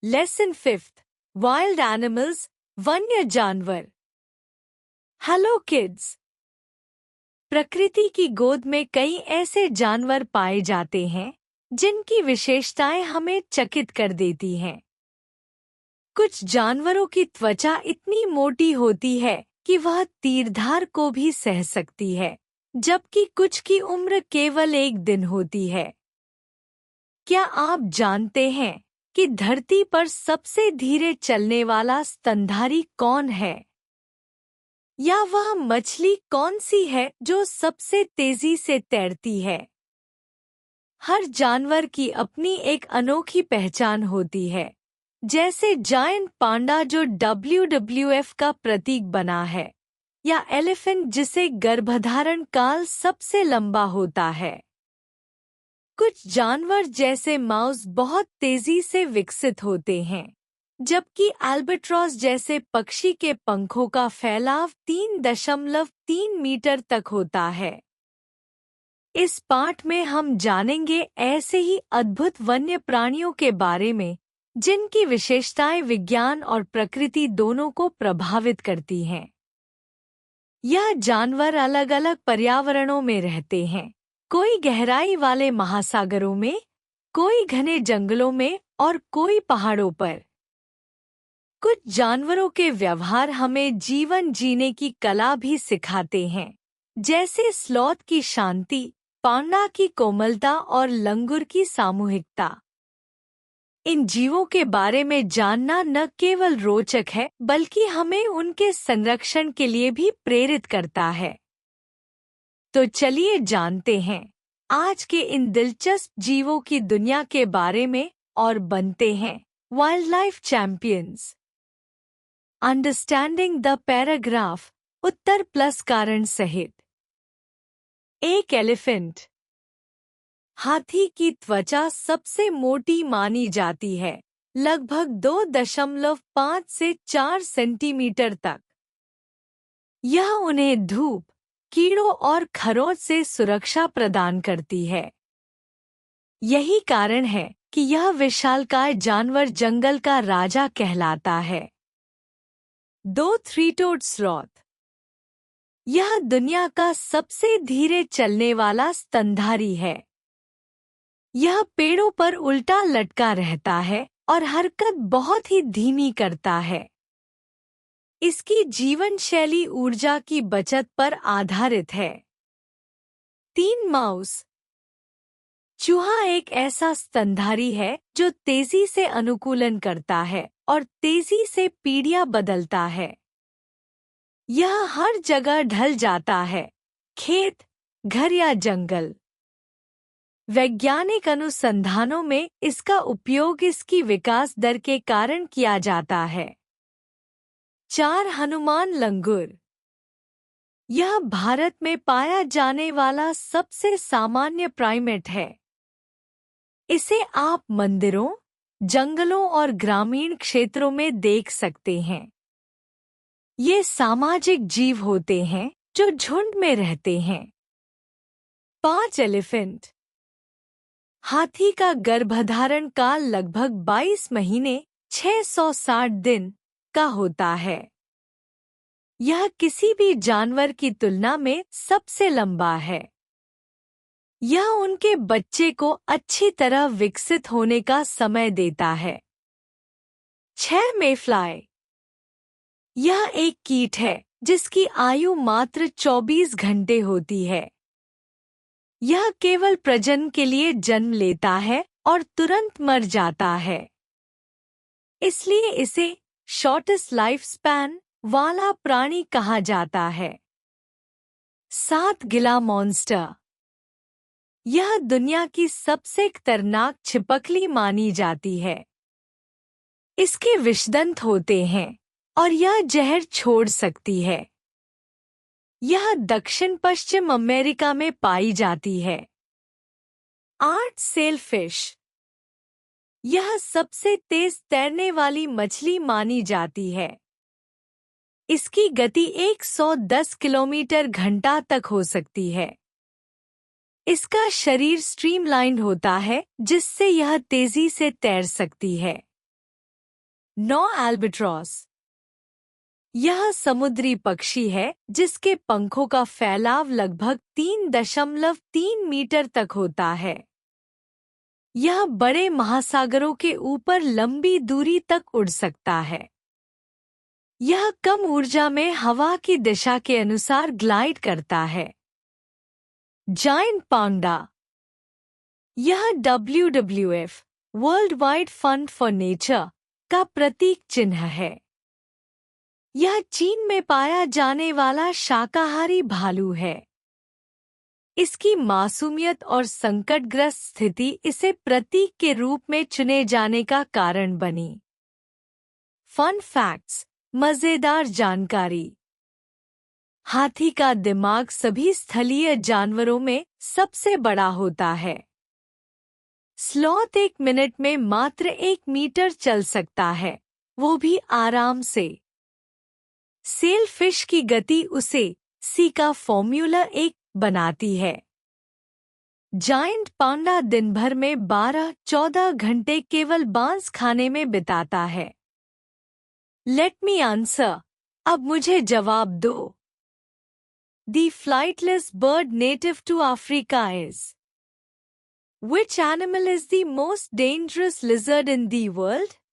Lesson 5 wild animals वन्य जानवर। Hello kids. प्रकृति की गोद में कई ऐसे जानवर पाए जाते हैं जिनकी विशेषताएं हमें चकित कर देती हैं। कुछ जानवरों की त्वचा इतनी मोटी होती है कि वह तीरधार को भी सह सकती है, जबकि कुछ की उम्र केवल 1 दिन होती है। क्या आप जानते हैं कि धरती पर सबसे धीरे चलने वाला स्तनधारी कौन है? या वह मछली कौन सी है जो सबसे तेजी से तैरती है? हर जानवर की अपनी एक अनोखी पहचान होती है, जैसे जायंट पांडा जो WWF का प्रतीक बना है, या एलिफेंट जिसे गर्भधारण काल सबसे लंबा होता है। कुछ जानवर जैसे माउस बहुत तेजी से विकसित होते हैं, जबकि अल्बाट्रॉस जैसे पक्षी के पंखों का फैलाव 3.3 मीटर तक होता है। इस पाठ में हम जानेंगे ऐसे ही अद्भुत वन्य प्राणियों के बारे में जिनकी विशेषताएं विज्ञान और प्रकृति दोनों को प्रभावित करती हैं। यह जानवर अलग अलग पर्यावरणों में रहते हैं, कोई गहराई वाले महासागरों में, कोई घने जंगलों में और कोई पहाड़ों पर। कुछ जानवरों के व्यवहार हमें जीवन जीने की कला भी सिखाते हैं, जैसे स्लॉथ की शांति, पांडा की कोमलता और लंगूर की सामूहिकता। इन जीवों के बारे में जानना न केवल रोचक है बल्कि हमें उनके संरक्षण के लिए भी प्रेरित करता है। तो चलिए जानते हैं आज के इन दिलचस्प जीवों की दुनिया के बारे में और बनते हैं wild life champions. Understanding the paragraph Uttar plus कारण सहित। एक एलिफेंट। हाथी की त्वचा सबसे मोटी मानी जाती है, लगभग 2.5 से 4 सेंटीमीटर तक। यह उन्हें धूप, कीड़ों और खरोंच से सुरक्षा प्रदान करती है। यही कारण है कि यह विशालकाय जानवर जंगल का राजा कहलाता है। 2 थ्री-टोड स्लॉथ। यह दुनिया का सबसे धीरे चलने वाला स्तनधारी है। यह पेड़ों पर उल्टा लटका रहता है और हरकत बहुत ही धीमी करता है। इसकी जीवन शैली ऊर्जा की बचत पर आधारित है। 3 माउस। चूहा एक ऐसा स्तनधारी है जो तेजी से अनुकूलन करता है और तेजी से पीढ़ियां बदलता है। यह हर जगह ढल जाता है, खेत, घर या जंगल। वैज्ञानिक अनुसंधानों में इसका उपयोग इसकी विकास दर के कारण किया जाता है। 4 हनुमान लंगूर। यह भारत में पाया जाने वाला सबसे सामान्य प्राइमेट है। इसे आप मंदिरों, जंगलों और ग्रामीण क्षेत्रों में देख सकते हैं। ये सामाजिक जीव होते हैं जो झुंड में रहते हैं। 5 एलिफेंट। हाथी का गर्भधारण काल लगभग 22 महीने 660 दिन का होता है। यह किसी भी जानवर की तुलना में सबसे लंबा है। यह उनके बच्चे को अच्छी तरह विकसित होने का समय देता है। 6 मेफ्लाई। यह एक कीट है जिसकी आयु मात्र 24 घंटे होती है। यह केवल प्रजनन के लिए जन्म लेता है और तुरंत मर जाता है। इसलिए इसे शॉर्टेस्ट लाइफ स्पैन वाला प्राणी कहा जाता है। 7 गिला मॉन्स्टर। यह दुनिया की सबसे खतरनाक छिपकली मानी जाती है। इसके विषदंत होते हैं और यह जहर छोड़ सकती है। यह दक्षिण पश्चिम अमेरिका में पाई जाती है। 8 सेलफिश। यह सबसे तेज तैरने वाली मछली मानी जाती है। इसकी गति 110 किलोमीटर घंटा तक हो सकती है। इसका शरीर स्ट्रीमलाइन्ड होता है जिससे यह तेजी से तैर सकती है। 9 एल्बाट्रॉस। यह समुद्री पक्षी है जिसके पंखों का फैलाव लगभग 3.3 मीटर तक होता है। यह बड़े महासागरों के ऊपर लंबी दूरी तक उड़ सकता है। यह कम ऊर्जा में हवा की दिशा के अनुसार ग्लाइड करता है। जायंट पांडा। यह WWF world wide fund for nature का प्रतीक चिन्ह है। यह चीन में पाया जाने वाला शाकाहारी भालू है। इसकी मासूमियत और संकटग्रस्त स्थिति इसे प्रतीक के रूप में चुने जाने का कारण बनी। फन फैक्ट्स, मजेदार जानकारी। हाथी का दिमाग सभी स्थलीय जानवरों में सबसे बड़ा होता है। स्लॉथ 1 मिनट में मात्र 1 मीटर चल सकता है, वो भी आराम से। सेल फिश की गति उसे सी का फॉर्मूला 1 बनाती है। जायंट पांडा दिन भर में 12-14 घंटे केवल बांस खाने में बिताता है। लेट मी आंसर, अब मुझे जवाब दो। The flightless bird native to Africa is. Which animal is the most dangerous lizard in the world?